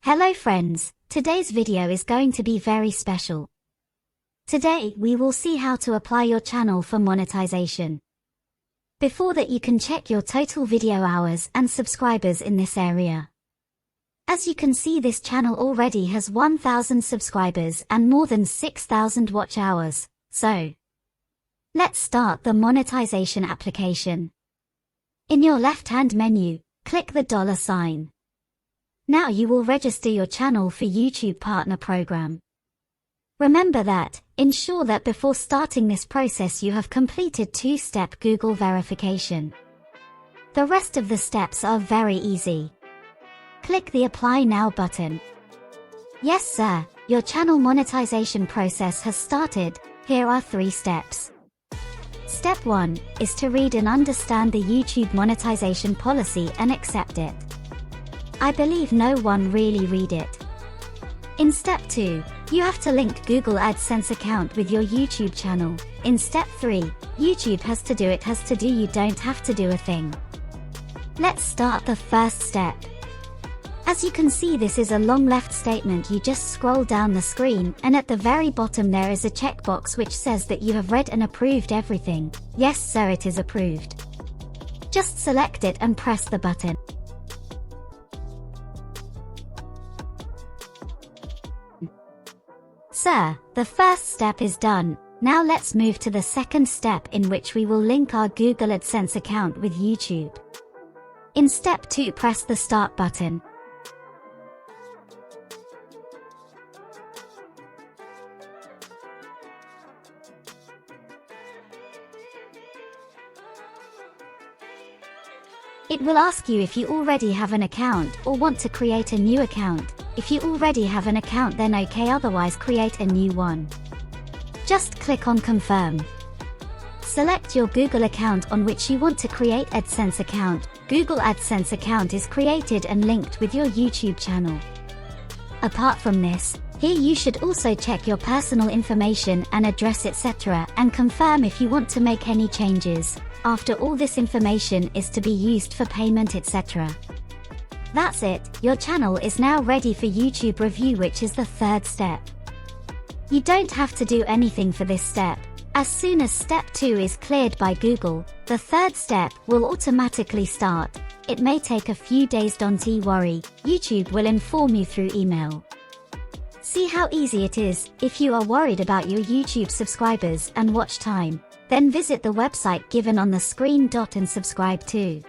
Hello friends, today's video is going to be very special. Today we will see how to apply your channel for monetization. Before that you can check your total video hours and subscribers in this area. As you can see, this channel already has 1,000 subscribers and more than 6,000 watch hours. So, let's start the monetization application. In your left-hand menu, click the $sign. Now you will register your channel for YouTube Partner Program. Remember that, ensure that before starting this process you have completed two-step Google verification. The rest of the steps are very easy. Click the Apply Now button. Yes sir, your channel monetization process has started. Here are 3 steps. Step 1 is to read and understand the YouTube monetization policy and accept it. I believe no one really read it. In step 2, you have to link Google AdSense account with your YouTube channel. In step 3, YouTube has to do it, you don't have to do a thing. Let's start the first step. As you can see, this is a long left statement. You just scroll down the screen and at the very bottom there is a checkbox which says that you have read and approved everything. Yes sir, it is approved. Just select it and press the button. Sir, the first step is done. Now let's move to the second step, in which we will link our Google AdSense account with YouTube. In step 2, press the Start button. It will ask you if you already have an account or want to create a new account. If you already have an account then okay, otherwise create a new one. Just click on Confirm. Select your Google account on which you want to create AdSense account. Google AdSense account is created and linked with your YouTube channel. Apart from this, here you should also check your personal information and address etc. and confirm if you want to make any changes. After all this information is to be used for payment etc. That's it, your channel is now ready for YouTube review, which is the third step. You don't have to do anything for this step. As soon as step 2 is cleared by Google, the third step will automatically start. It may take a few days, don't worry, YouTube will inform you through email. See how easy it is. If you are worried about your YouTube subscribers and watch time, then visit the website given on the screen and subscribe too.